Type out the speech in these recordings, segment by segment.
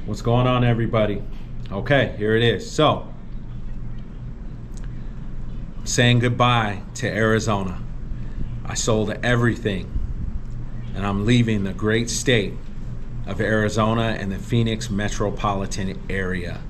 What's going on, everybody? Okay, here it is. So, saying goodbye to Arizona. I sold everything and I'm leaving the great state of Arizona and the Phoenix metropolitan area.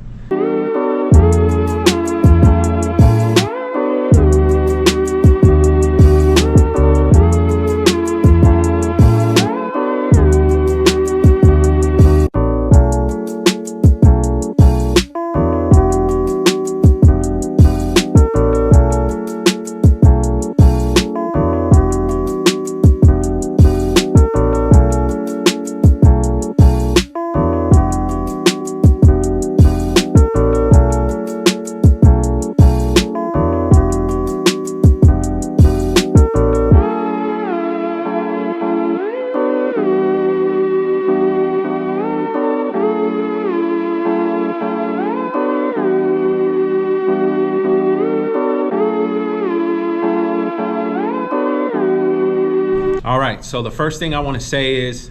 All right, so the first thing I want to say is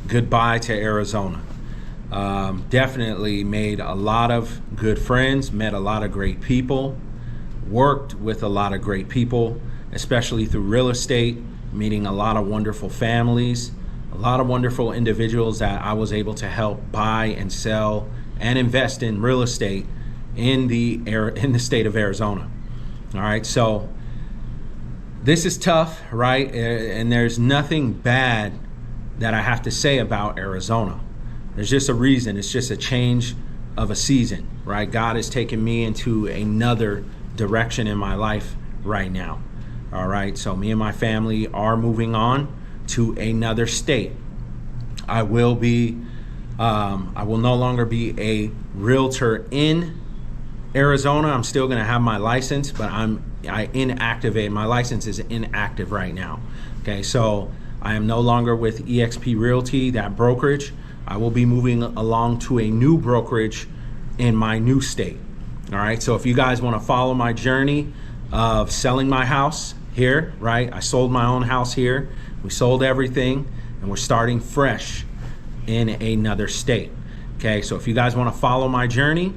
goodbye to Arizona. Definitely made a lot of good friends, met a lot of great people, worked with a lot of great people, especially through real estate, meeting a lot of wonderful families, a lot of wonderful individuals that I was able to help buy and sell and invest in real estate in the state of Arizona. All right, so this is tough, right? And there's nothing bad that I have to say about Arizona. There's just a reason. It's just a change of a season, right? God has taken me into another direction in my life right now. All right, so me and my family are moving on to another state. I will no longer be a realtor in Arizona. I'm still going to have my license, but I inactivate. My license is inactive right now. Okay, so I am no longer with eXp Realty, that brokerage. I will be moving along to a new brokerage in my new state. All right, so if you guys want to follow my journey of selling my house here, right? I sold my own house here. We sold everything and we're starting fresh in another state. Okay, so if you guys want to follow my journey,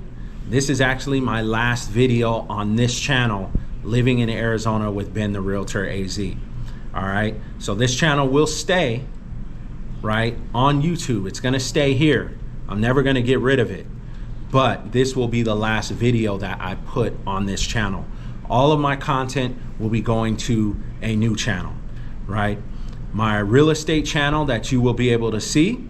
this is actually my last video on this channel, Living in Arizona with Ben the Realtor AZ. All right, so this channel will stay, right, on YouTube. It's gonna stay here. I'm never gonna get rid of it, but this will be the last video that I put on this channel. All of my content will be going to a new channel, right? My real estate channel that you will be able to see,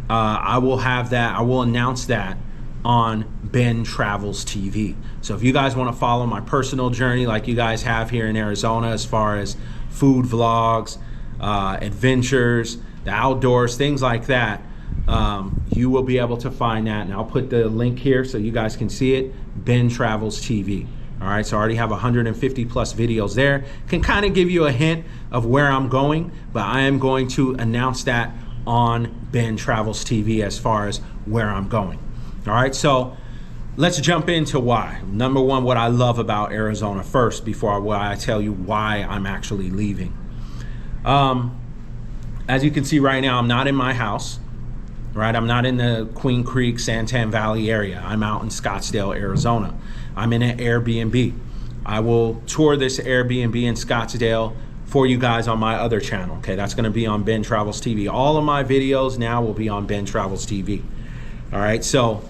I will announce that on Ben Travels TV. So if you guys want to follow my personal journey like you guys have here in Arizona, as far as food vlogs, adventures, the outdoors, things like that, you will be able to find that. And I'll put the link here so you guys can see it, Ben Travels TV. All right, so I already have 150 plus videos there. Can kind of give you a hint of where I'm going, but I am going to announce that on Ben Travels TV as far as where I'm going. All right, so let's jump into why. Number one, what I love about Arizona first, before I tell you why I'm actually leaving. As you can see right now, I'm not in my house, right? I'm not in the Queen Creek, Santan Valley area. I'm out in Scottsdale, Arizona. I'm in an Airbnb. I will tour this Airbnb in Scottsdale for you guys on my other channel. Okay, that's gonna be on Ben Travels TV. All of my videos now will be on Ben Travels TV. All right, so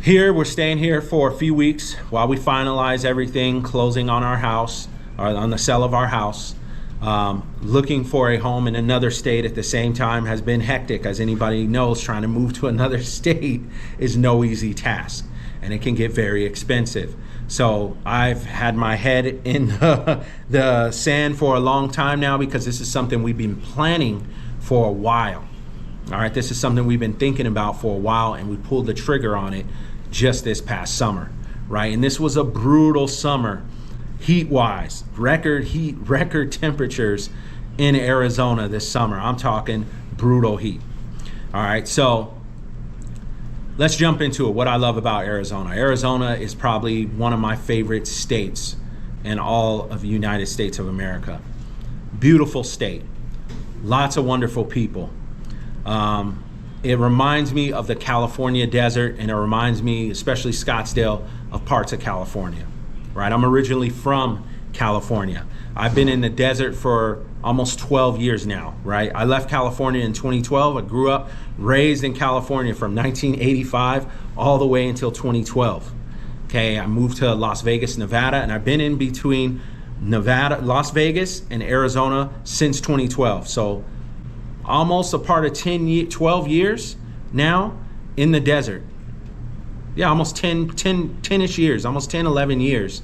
here, we're staying here for a few weeks while we finalize everything, closing on our house, or on the sale of our house. Looking for a home in another state at the same time has been hectic. As anybody knows, trying to move to another state is no easy task, and it can get very expensive. So I've had my head in the sand for a long time now, because this is something we've been planning for a while. All right, this is something we've been thinking about for a while, and we pulled the trigger on it just this past summer, right? And this was a brutal summer, heat-wise, record heat, record temperatures in Arizona this summer. I'm talking brutal heat. All right, so let's jump into it. What I love about Arizona. Arizona is probably one of my favorite states in all of the United States of America. Beautiful state, lots of wonderful people. It reminds me of the California desert, and it reminds me, especially Scottsdale, of parts of California, right? I'm originally from California. I've been in the desert for almost 12 years now, right? I left California in 2012. I grew up, raised in California from 1985 all the way until 2012. Okay, I moved to Las Vegas, Nevada, and I've been in between Nevada, Las Vegas, and Arizona since 2012. So almost a part of 12 years now in the desert. Yeah, almost 10-ish years, almost 10, 11 years,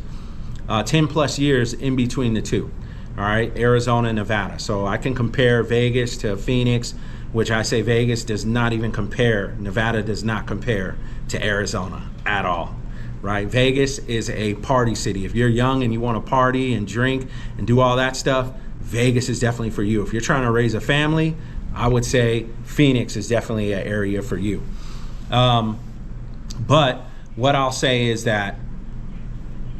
10 plus years in between the two. All right, Arizona and Nevada. So I can compare Vegas to Phoenix, which I say Vegas does not even compare. Nevada does not compare to Arizona at all. Right? Vegas is a party city. If you're young and you want to party and drink and do all that stuff, Vegas is definitely for you. If you're trying to raise a family, I would say Phoenix is definitely an area for you. But what I'll say is that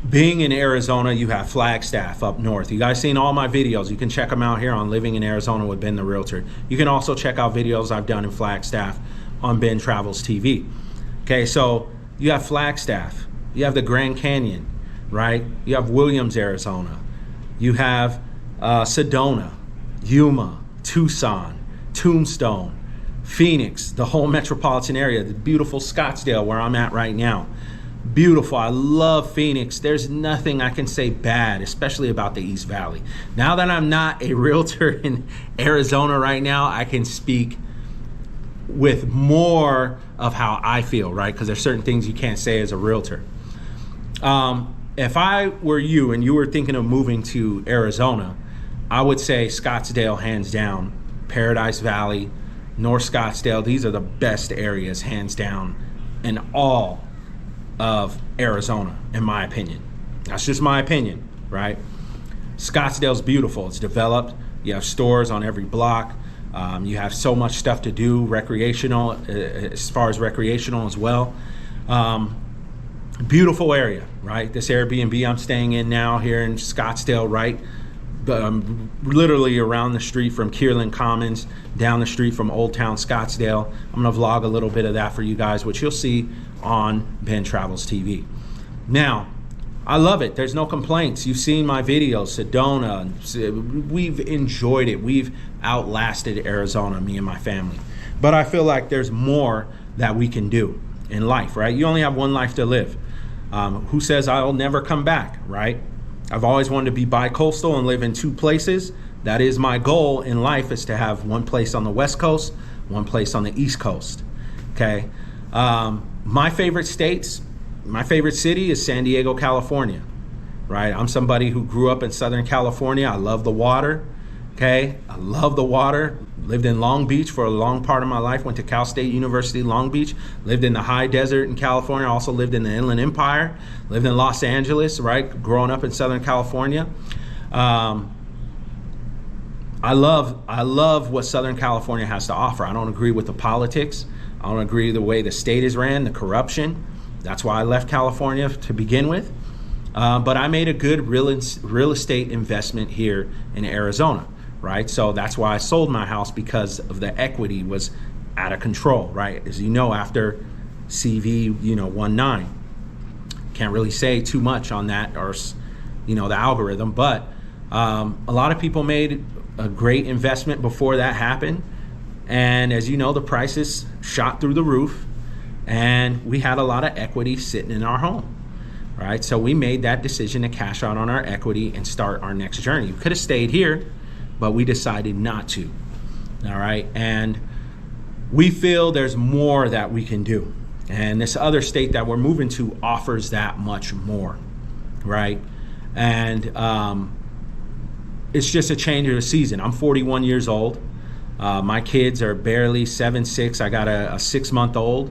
being in Arizona, you have Flagstaff up north. You guys seen all my videos. You can check them out here on Living in Arizona with Ben the Realtor. You can also check out videos I've done in Flagstaff on Ben Travels TV. Okay, so you have Flagstaff. You have the Grand Canyon, right? You have Williams, Arizona. You have Sedona, Yuma, Tucson, Tombstone, Phoenix, the whole metropolitan area, the beautiful Scottsdale where I'm at right now. Beautiful. I love Phoenix. There's nothing I can say bad, especially about the East Valley. Now that I'm not a realtor in Arizona right now, I can speak with more of how I feel, right? Because there's certain things you can't say as a realtor. If I were you and you were thinking of moving to Arizona, I would say Scottsdale, hands down. Paradise Valley, North Scottsdale, these are the best areas, hands down, in all of Arizona, in my opinion. That's just my opinion, right? Scottsdale's beautiful. It's developed. You have stores on every block. You have so much stuff to do, recreational, as far as recreational as well. Beautiful area, right? This Airbnb I'm staying in now here in Scottsdale, right? Literally around the street from Kierland Commons, down the street from Old Town Scottsdale. I'm gonna vlog a little bit of that for you guys, which you'll see on Ben Travels TV. Now, I love it. There's no complaints. You've seen my videos, Sedona. We've enjoyed it. We've outlasted Arizona, me and my family. But I feel like there's more that we can do in life, right? You only have one life to live. Who says I'll never come back, right? I've always wanted to be bi-coastal and live in two places. That is my goal in life, is to have one place on the West Coast, one place on the East Coast, okay? My favorite states, my favorite city is San Diego, California, right? I'm somebody who grew up in Southern California. I love the water, okay? I love the water. Lived in Long Beach for a long part of my life. Went to Cal State University, Long Beach. Lived in the high desert in California. Also lived in the Inland Empire. Lived in Los Angeles, right? Growing up in Southern California. I love what Southern California has to offer. I don't agree with the politics. I don't agree with the way the state is ran, the corruption. That's why I left California to begin with. But I made a good real estate investment here in Arizona, right? So that's why I sold my house, because of the equity was out of control, right? As you know, after CV, 19, can't really say too much on that, or, the algorithm, but a lot of people made a great investment before that happened. And as you know, the prices shot through the roof, and we had a lot of equity sitting in our home, right? So we made that decision to cash out on our equity and start our next journey. We could have stayed here, but we decided not to, all right? And we feel there's more that we can do. And this other state that we're moving to offers that much more, right? And it's just a change of the season. I'm 41 years old. My kids are barely 7, 6. I got a 6-month-old,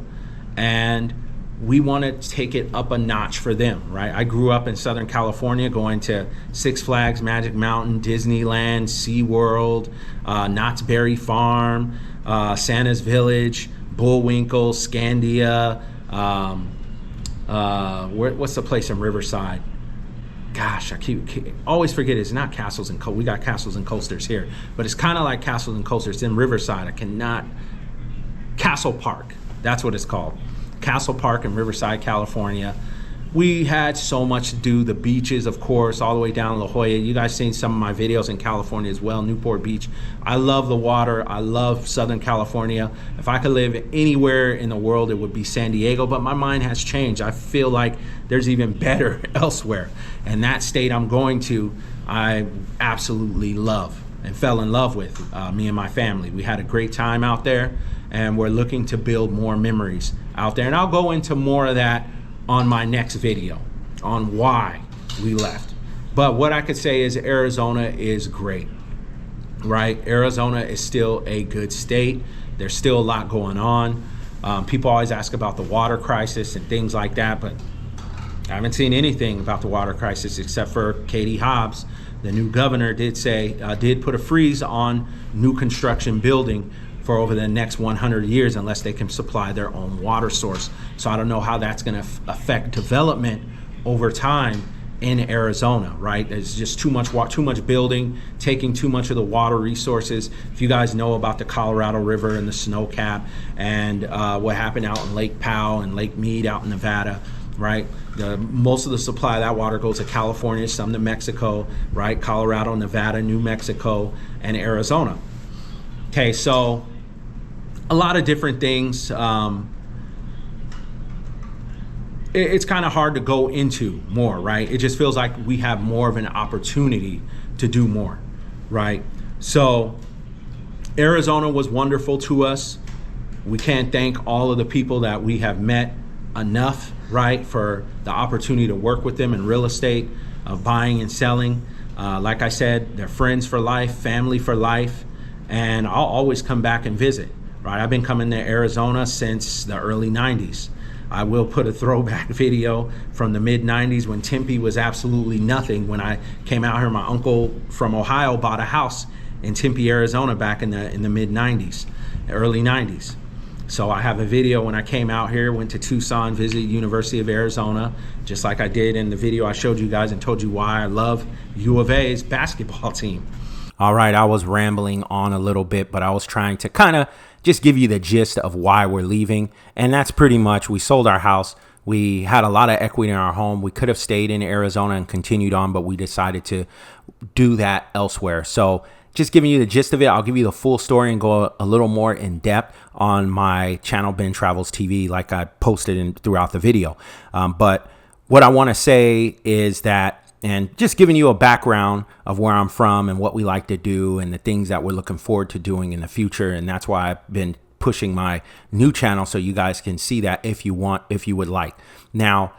and we want to take it up a notch for them, right? I grew up in Southern California, going to Six Flags, Magic Mountain, Disneyland, SeaWorld, Knott's Berry Farm, Santa's Village, Bullwinkle, Scandia. What's the place in Riverside? Gosh, I keep always forget. It's not Castles and we got Castles and Coasters here, but it's kind of like Castles and Coasters in Riverside. Castle Park. That's what it's called. Castle Park in Riverside, California. We had so much to do. The beaches, of course, all the way down La Jolla. You guys seen some of my videos in California as well, Newport Beach. I love the water. I love Southern California. If I could live anywhere in the world, it would be San Diego, but my mind has changed. I feel like there's even better elsewhere. And that state I'm going to, I absolutely love and fell in love with, me and my family. We had a great time out there, and we're looking to build more memories out there. And I'll go into more of that on my next video on why we left. But what I could say is Arizona is great, right? Arizona is still a good state. There's still a lot going on. People always ask about the water crisis and things like that, but I haven't seen anything about the water crisis except for Katie Hobbs. The new governor did put a freeze on new construction building for over the next 100 years unless they can supply their own water source. So I don't know how that's going to affect development over time in Arizona, right? There's just too much building, taking too much of the water resources. If you guys know about the Colorado River and the snow cap and what happened out in Lake Powell and Lake Mead out in Nevada, right? Most of the supply of that water goes to California, some to Mexico, right? Colorado, Nevada, New Mexico, and Arizona. Okay, so a lot of different things. It's kind of hard to go into more, right? It just feels like we have more of an opportunity to do more, right? So Arizona was wonderful to us. We can't thank all of the people that we have met enough, right, for the opportunity to work with them in real estate, buying and selling. Like I said, they're friends for life, family for life, and I'll always come back and visit. Right, I've been coming to Arizona since the early 90s. I will put a throwback video from the mid 90s when Tempe was absolutely nothing. When I came out here, my uncle from Ohio bought a house in Tempe, Arizona back in the mid 90s, early 90s. So I have a video when I came out here, went to Tucson, visited University of Arizona, just like I did in the video I showed you guys and told you why I love U of A's basketball team. All right, I was rambling on a little bit, but I was trying to kind of just give you the gist of why we're leaving. And that's pretty much, we sold our house. We had a lot of equity in our home. We could have stayed in Arizona and continued on, but we decided to do that elsewhere. So just giving you the gist of it, I'll give you the full story and go a little more in depth on my channel, Ben Travels TV, like I posted throughout the video. But what I want to say is that, and just giving you a background of where I'm from and what we like to do and the things that we're looking forward to doing in the future. And that's why I've been pushing my new channel so you guys can see that if you would like. Now,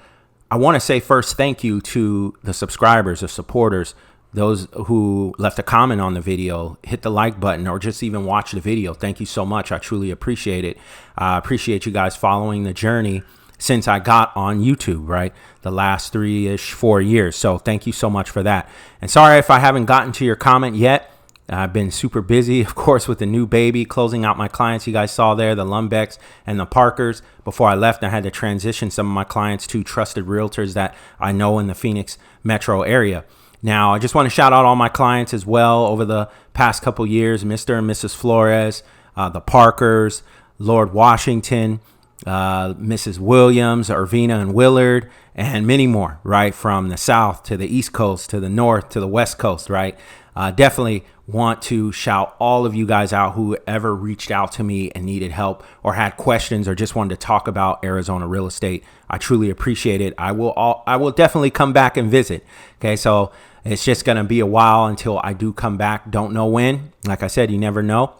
I want to say first, thank you to the subscribers, the supporters, those who left a comment on the video, hit the like button, or just even watch the video. Thank you so much. I truly appreciate it. I appreciate you guys following the journey since I got on YouTube, right? The last 4 years. So thank you so much for that. And sorry if I haven't gotten to your comment yet. I've been super busy, of course, with the new baby, closing out my clients. You guys saw there, the Lumbecks and the Parkers. Before I left, I had to transition some of my clients to trusted realtors that I know in the Phoenix metro area. Now, I just want to shout out all my clients as well over the past couple years, Mr. and Mrs. Flores, the Parkers, Lord Washington, Mrs. Williams, Irvina and Willard, and many more, right? From the South to the East Coast, to the North, to the West Coast, right? Definitely want to shout all of you guys out who ever reached out to me and needed help or had questions or just wanted to talk about Arizona real estate. I truly appreciate it. I will definitely come back and visit. Okay, so it's just going to be a while until I do come back. Don't know when. Like I said, you never know.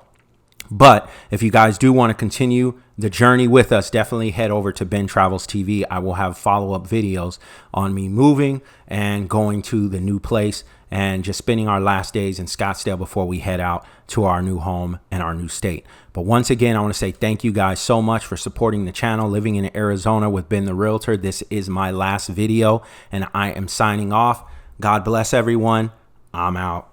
But if you guys do want to continue the journey with us, definitely head over to Ben Travels TV. I will have follow-up videos on me moving and going to the new place and just spending our last days in Scottsdale before we head out to our new home and our new state. But once again, I want to say thank you guys so much for supporting the channel. Living in Arizona with Ben the Realtor. This is my last video and I am signing off. God bless everyone. I'm out.